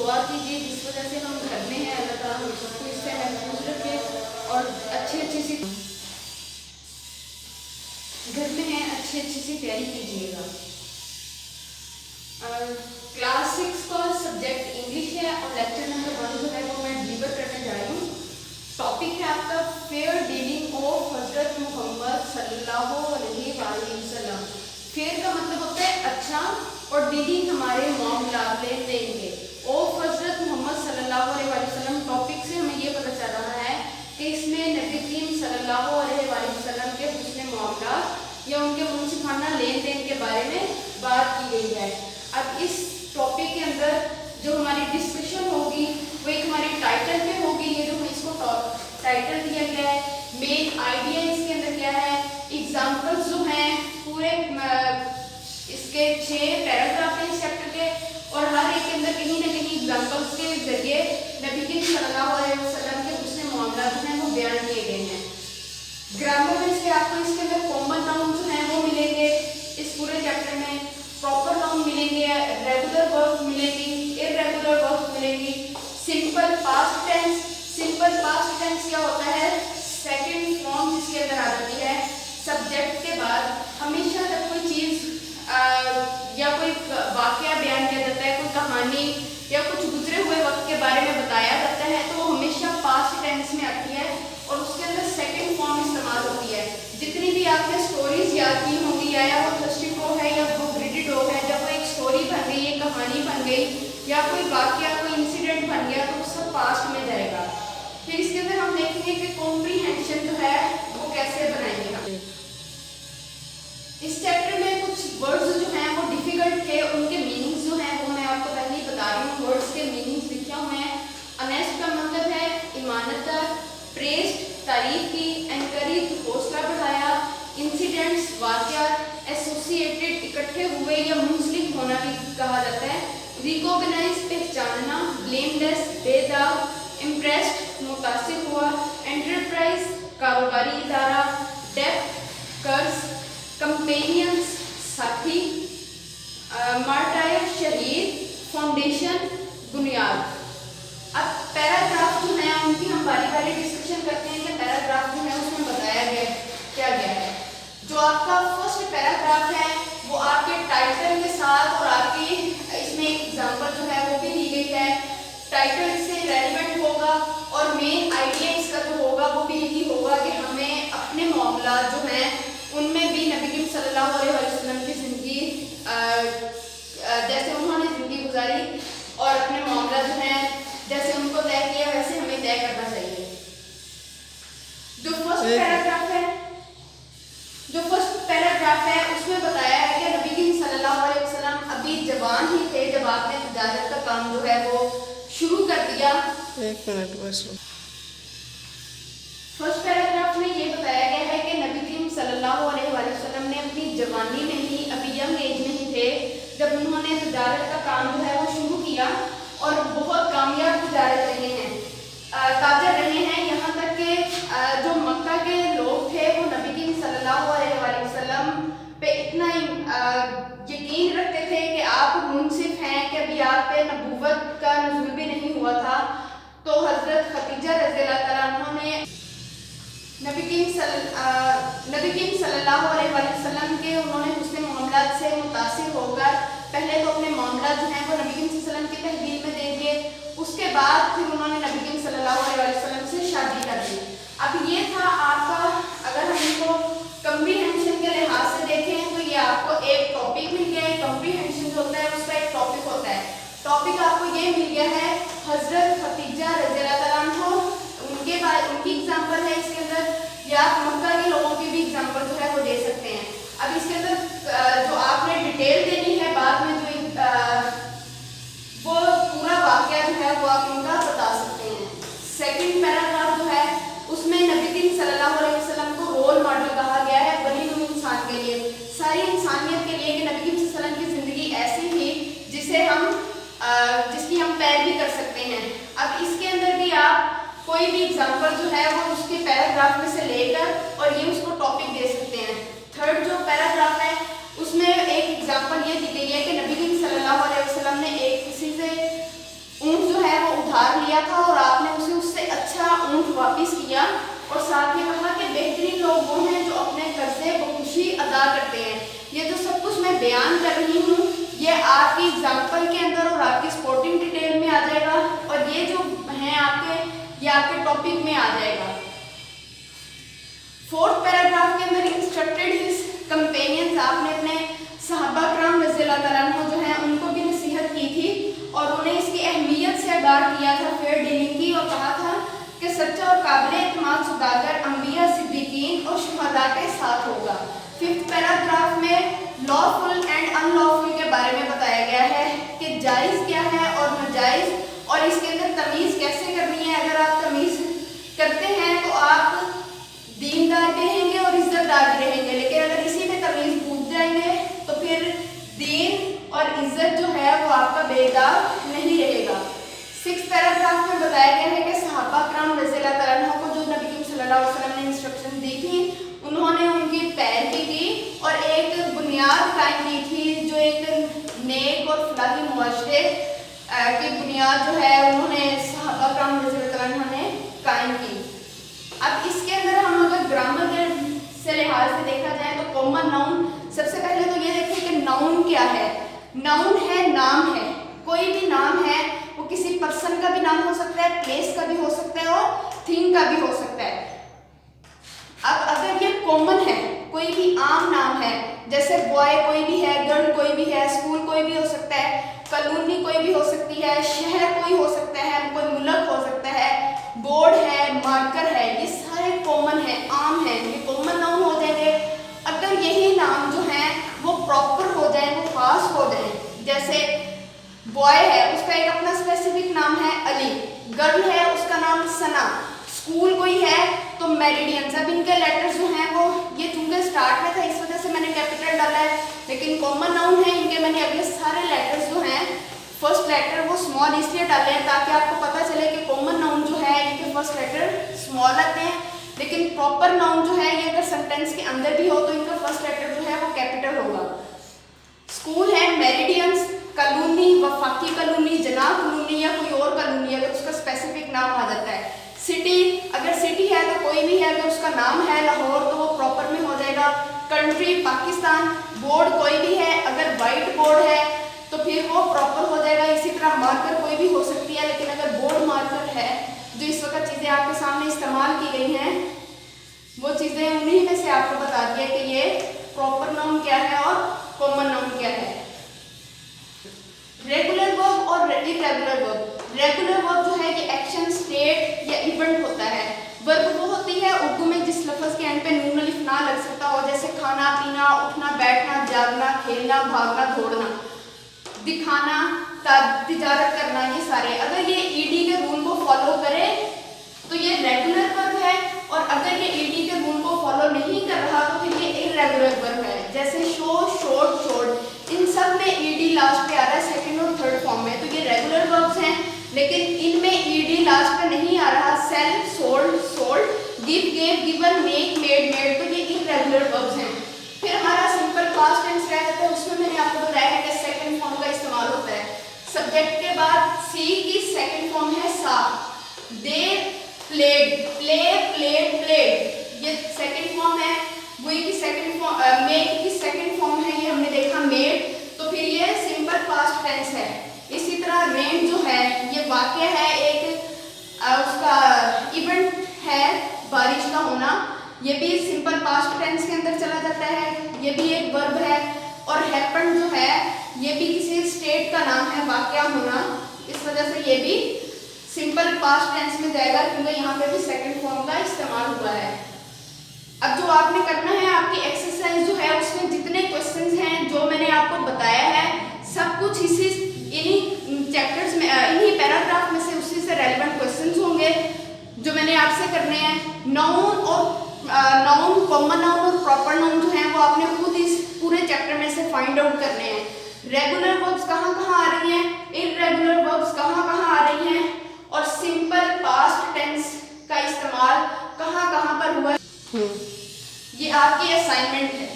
دعا کیجیے جس وجہ سے ہم گھر میں ہیں اللہ تعالیٰ ہم سب کو اس سے محفوظ رکھے اور اچھی سی گھر میں ہیں اچھی سی تیاری کیجیے گا. کلاس 6 کا سبجیکٹ انگلش ہے اور لیکچر نمبر 1 جو ہے وہ میں ڈلیور کرنے جا رہی ہوں. ٹاپک ہے آپ کا فیئر ڈیلنگ آف حضرت محمد صلی اللہ علیہ وآلہ وسلم. فیئر کا مطلب ہوتا ہے اچھا اور ڈیلنگ ہمارے معاملات لین دین کے. آف حضرت محمد صلی اللہ علیہ وآلہ وسلم ٹاپک سے ہمیں یہ پتہ چل رہا ہے کہ اس میں نبی کریم صلی اللہ علیہ وآلہ وسلم کے حسن معاملات یا ان کے منصفانہ لین دین کے بارے میں بات کی گئی ہے. اب اس ٹاپک کے اندر جو ہماری ڈسکشن ہوگی وہ ایک ہماری ٹائٹل پہ ہوگی. یہ جو اس کو ٹائٹل دیا گیا ہے, مین آئیڈیا اس کے اندر کیا ہے, ایگزامپلز جو ہیں پورے اس کے 6 پیراگراف ہیں اس چیپٹر کے اور ہر ایک کے اندر کہیں نہ کہیں ایگزامپلز کے ذریعے نبی کریم صلی اللہ علیہ وسلم کے حسن معاملات جو ہیں وہ بیان کیے گئے ہیں. گرامر میں سے آپ کو اس کے اندر کامن ناؤن جو ہیں وہ ملیں گے اس پورے چیپٹر میں, پراپر ناؤن ملیں گے, ریگولر ورب ملیں گی, ارریگولر ورب ملیں گی, simple past tense. Simple past tense کیا ہوتا ہے, سیکنڈ فارم جس کے اندر آ جاتی ہے سبجیکٹ کے بعد. ہمیشہ جب کوئی چیز یا کوئی واقعہ بیان کیا جاتا ہے, کوئی کہانی یا کچھ گزرے ہوئے وقت کے بارے میں بتایا جاتا ہے تو وہ ہمیشہ پاسٹ ٹینس میں آتی ہے اور اس کے اندر سیکنڈ فارم استعمال ہوتی ہے. جتنی بھی آپ نے اسٹوریز یاد کی ہوں گی یا وہ تھرسٹی ڈاگ ہے یا وہ گریڈی ڈاگ ہے, جب وہ ایک اسٹوری بن گئی, ایک کہانی بن گئی یا کوئی واقعہ کوئی انسیڈنٹ بن گیا تو اس کا پاسٹ میں جائے گا. پھر اس کے اندر ہم دیکھیں گے کہ کمپریہنشن جو ہے وہ کیسے بنائیں گے. ہم اس چیپٹر میں کچھ ورڈز جو ہیں وہ ڈیفیکلٹ تھے, ان کے میننگز جو ہیں وہ میں آپ کو پہلے ہی بتا رہی ہوں. ورڈز کے میننگز لکھے ہوئے ہیں. انیسٹ کا مطلب ہے ایمانت دار, پریسڈ تعریف کی, انکریج حوصلہ بڑھایا, انسیڈنٹس واقعات, ایسوسیٹڈ اکٹھے ہوئے یا منسلک ہونا بھی کہا جاتا ہے. ریکوگنائز پہچاننا, بلیم لیس بے داغ, امپریسڈ متاثر ہوا, انٹرپرائز کاروباری ادارہ, ڈیپتھ قرض, کمپینینس ساتھی, مارٹائر شہید, فاؤنڈیشن بنیاد. اب پیراگراف جو ہیں ان کی ہم باری باری ڈسکشن کرتے ہیں کہ پیراگراف جو ہے اس میں بتایا گیا کیا گیا ہے. جو آپ کا فرسٹ پیراگراف ہے وہ آپ کے ٹائٹل کے ساتھ اور آپ کی اس میں ایک ایگزامپل جو ہے وہ بھی دی گئی ہے. ٹائٹل اس سے ریلیونٹ ہوگا اور مین آئیڈیا اس کا جو ہوگا وہ بھی یہی ہوگا کہ ہمیں اپنے معاملات جو ہیں ان میں بھی نبی کریم صلی اللہ علیہ وسلم کی زندگی جیسے انہوں نے زندگی گزاری اور اپنے معاملات جو ہیں جیسے ان کو طے کیا ویسے ہمیں طے کرنا چاہیے. جو فرسٹ پیراگراف ہے اس میں بتایا ہے کہ نبی کریم صلی اللہ علیہ وسلم ابھی جوان ہی تھے جب آپ نے تجارت کا کام جو ہے وہ شروع کر دیا. ایک منٹ بس. فرسٹ پیراگراف میں یہ بتایا گیا ہے کہ نبی کریم صلی اللہ علیہ وسلم نے اپنی جوانی میں ہی, ابھی ینگ ایج میں ہی تھے جب انہوں نے تجارت کا کام جو ہے وہ شروع کیا اور بہت کامیاب تجارت رہے ہیں, تاجر رہے ہیں. یہاں تک کہ جو مکہ کے لوگ تھے وہ نبی کریم صلی اللہ علیہ وسلم پہ اتنا یقین رکھتے تھے کہ آپ منصف ہیں کہ ابھی آپ پہ نبوت کا نزول بھی نہیں ہوا تھا. تو حضرت خدیجہ رضی اللہ تعالیٰ عنہ نے نبی کریم صلی اللہ علیہ وسلم کے انہوں نے حسن معاملات سے متاثر ہو کر پہلے تو اپنے معاملات جو ہیں وہ نبی کریم صلی اللہ علیہ وسلم کی تحویل میں دے دیے, اس کے بعد پھر انہوں نے نبی کریم صلی اللہ علیہ وسلم سے شادی کر دی. اب یہ تھا آپ کا, اگر ہم ان کو کمپریہنشن کے لحاظ سے دیکھیں تو یہ آپ کو ایک ٹاپک مل گیا ہے. کمپریہنشن جو ہوتا ہے اس کا ایک ٹاپک ہوتا ہے. ٹاپک آپ کو یہ مل گیا ہے حضرت خدیجہ رضی اللہ تعالیٰ عنہ, ان کے بعد ان کی ایگزامپل ہے اس کے اندر, یا آپ مکہ کے لوگوں کی بھی ایگزامپل جو ہے وہ دے سکتے ہیں. اب اس کے اندر جو آپ نے ڈیٹیل دینی ہے بعد میں جو وہ پورا واقعہ جو ہے وہ آپ ان کا بتا سکتے ہیں. سیکنڈ پیراگراف جو ہے اس میں نبی کریم صلی اللہ علیہ وسلم کو رول ماڈل کہا گیا ہے بنی نوع انسان کے لیے, ساری انسانیت کے لیے کہ نبی کریم صلی اللہ علیہ وسلم کی زندگی ایسی تھی جس کی ہم پیروی کر سکتے ہیں. اب اس کے اندر بھی آپ کوئی بھی ایگزامپل جو ہے وہ اس کے پیراگراف میں سے لے کر اور یہ اس کو ٹاپک دے سکتے ہیں. تھرڈ جو پیراگراف ہے اس میں ایک ایگزامپل یہ دی گئی ہے کہ نبی کریم صلی اللہ علیہ وسلم نے ایک کسی سے اونٹ اور ساتھ یہ کہا کہ بہترین لوگ وہ ہیں جو اپنے قرضے بخوشی ادا کرتے ہیں. یہ جو سب کچھ میں بیان کر رہی ہوں یہ آپ کی اگزامپل کے اندر اور آپ کی سپورٹنگ ڈیٹیل میں آ جائے گا, اور یہ جو ہیں آپ کے یہ آپ کے ٹاپک میں آ جائے گا. 4th پیراگراف کے اندر انسٹرکٹیڈ ہز کمپینینز, آپ نے اپنے صحابہ کرام رضی اللہ تعالیٰ عنہ جو ہیں ان کو بھی نصیحت کی تھی اور انہیں اس کی اہمیت سے آگاہ کیا تھا فیئر ڈیلنگ کی, اور کہا تھا کہ سچا اور قابل اعتماد سوداگر انبیاء, صدیقین اور شہداء کے ساتھ ہوگا. 5th پیراگراف میں لافل اینڈ ان لافل کے بارے میں بتایا گیا ہے کہ جائز کیا ہے اور ناجائز, اور اس کے اندر تمیز کیسے کرنی ہے. اگر آپ تمیز کرتے ہیں تو آپ دیندار بھی رہیں گے اور عزت دار بھی رہیں گے, لیکن اگر اسی میں تمیز بھول جائیں گے تو پھر دین اور عزت جو ہے وہ آپ کا بیدار نہیں رہے گا. 6th پیراگراف میں بتایا گیا ہے کہ صحابہ کرام رضی اللہ تعالیٰ عنہ کو جو نبی کریم صلی اللہ علیہ وسلم نے انسٹرکشن دی تھی انہوں نے ان کی پیروی کی اور ایک بنیاد قائم کی تھی جو ایک نیک اور فلاحی معاشرے کی بنیاد جو ہے انہوں نے صحابہ کرام رضی اللہ تعالیٰ عنہ نے قائم کی. اب اس کے اندر ہم اگر گرامر کے سے لحاظ سے دیکھا جائے تو کامن ناؤن, سب سے پہلے تو یہ دیکھیں کہ ناؤن کیا ہے. ناؤن ہے نام ہے, کوئی بھی نام ہے وہ کسی پرسن کا بھی نام ہو سکتا ہے, پلیس کا بھی ہو سکتا ہے اور تھنگ کا بھی ہو سکتا ہے. اب اگر یہ کامن ہے, کوئی بھی عام نام ہے, جیسے بوائے کوئی بھی ہے, گرل کوئی بھی ہے, اسکول کوئی بھی ہو سکتا ہے, کالونی کوئی بھی ہو سکتی ہے, شہر کوئی ہو سکتا ہے, کوئی ملک ہو سکتا ہے, بورڈ ہے, مارکر ہے, یہ سارے کامن ہیں, عام ہیں, یہ کامن ناؤن ہو جائیں گے. اگر یہی نام جو ہیں وہ پراپر ہو جائیں, وہ خاص ہو جائیں, جیسے بوائے ہے اس کا ایک اپنا اسپیسیفک نام ہے علی, گرل ہے اس کا نام ثنا, اسکول کوئی ہے تو میریڈین. اب ان کے لیٹرز جو ہیں وہ یہ چونکہ اسٹارٹ میں تھا اس وجہ سے میں نے کیپیٹل ڈالا ہے, لیکن کامن ناؤن ہے ان کے میں نے اگلے سارے لیٹرز جو ہیں فرسٹ لیٹر وہ اسمال اس لیے ڈالے ہیں تاکہ آپ کو پتہ چلے کہ کامن ناؤن جو ہے ان کے فرسٹ لیٹر اسمال آتے ہیں, لیکن پراپر ناؤن جو ہے یہ اگر سینٹینس کے اندر بھی ہو تو ان کا فرسٹ لیٹر جو ہے وہ کیپیٹل ہوگا. اسکول ہے, میریڈینس, کالونی, وفاقی کالونی, جناح کالونی یا کوئی اور کالونی اگر اس کا اسپیسیفک نام آ جاتا ہے. سٹی, اگر سٹی ہے تو کوئی بھی ہے, اگر اس کا نام ہے لاہور تو وہ پراپر میں ہو جائے گا. کنٹری پاکستان. بورڈ کوئی بھی ہے, اگر وائٹ بورڈ ہے تو پھر وہ پراپر ہو جائے گا. اسی طرح مارکر کوئی بھی ہو سکتی ہے, لیکن اگر بورڈ مارکر ہے جو اس وقت چیزیں آپ کے سامنے استعمال کی گئی ہیں وہ چیزیں انہی میں سے آپ کو بتا دیا کہ یہ پراپر ناؤن کیا ہے اور کامن ناؤن کیا ہے. ریگولر ورب اور irregular ورب. ریگولر ورب جو ہے یہ ایکشن, اسٹیٹ یا ایونٹ ہوتا ہے. ورب وہ ہوتی ہے اردو میں جس لفظ کے اینڈ پہ نون الف نہ لگ سکتا ہو, جیسے کھانا پینا, اٹھنا بیٹھنا, جاگنا, کھیلنا, بھاگنا, دوڑنا, دکھانا, تجارت کرنا, یہ سارے. اگر یہ ای ڈی کے رول کو فالو کرے تو یہ ریگولر ورب ہے, اور اگر یہ ای ڈی کے رول کو فالو نہیں کر رہا تو پھر یہ irregular ورب ہے. جیسے شو, شوڈ, شوڈ, ان سب میں ای ڈی لاسٹ پہ آ رہا ہے سیکنڈ اور تھرڈ فارم میں, تو یہ ریگولر وربس ہیں, لیکن ان میں ای ڈی لاسٹ پہ نہیں آ رہا. Sell, sold, sold, give, gave, given, make, made, made, تو یہ irregular وربس ہیں. پھر ہمارا سمپل پاسٹ ٹینس رہ جاتا ہے, اس میں نے آپ کو بتایا ہے کہ سیکنڈ فارم کا استعمال ہوتا ہے. سبجیکٹ کے بعد سی کی سیکنڈ فارم ہے سا. They played, play, played, played, یہ سیکنڈ فارم ہے. وی کی سیکنڈ فارم, میک کی سیکنڈ فارم ہے, یہ ہم نے دیکھا میڈ, تو پھر یہ سمپل پاسٹ ٹینس ہے. اسی طرح رین جو ہے یہ واقعہ ہے, ایک اس کا ایونٹ ہے بارش کا ہونا, یہ بھی سمپل پاسٹ ٹینس کے اندر چلا جاتا ہے, یہ بھی ایک ورب ہے. اور ہیپن جو ہے یہ بھی کسی اسٹیٹ کا نام ہے, واقعہ ہونا, اس وجہ سے یہ بھی سمپل پاسٹ ٹینس میں جائے گا کیونکہ یہاں پہ بھی سیکنڈ فارم کا استعمال ہوا ہے. اب جو آپ نے کرنا ہے, آپ کی ایکسرسائز جو ہے اس میں جتنے کوشچنز ہیں جو میں نے آپ کو بتایا ہے سب کچھ اسی انہی چیپٹرز میں, انہی پیراگراف میں سے اسی سے ریلیونٹ کوشچنز ہوں گے جو میں نے آپ سے کرنے ہیں. ناؤن اور ناؤن, کامن ناؤن اور پراپر ناؤن جو ہیں وہ آپ نے خود اس پورے چیپٹر میں سے فائنڈ آؤٹ کرنے ہیں. ریگولر وربس کہاں کہاں آ رہی ہیں, irregular وربس کہاں کہاں آ رہی ہیں, اور سمپل پاسٹ ٹینس کا استعمال کہاں کہاں پر ہوا ہے. یہ آپ کی اسائنمنٹ ہے.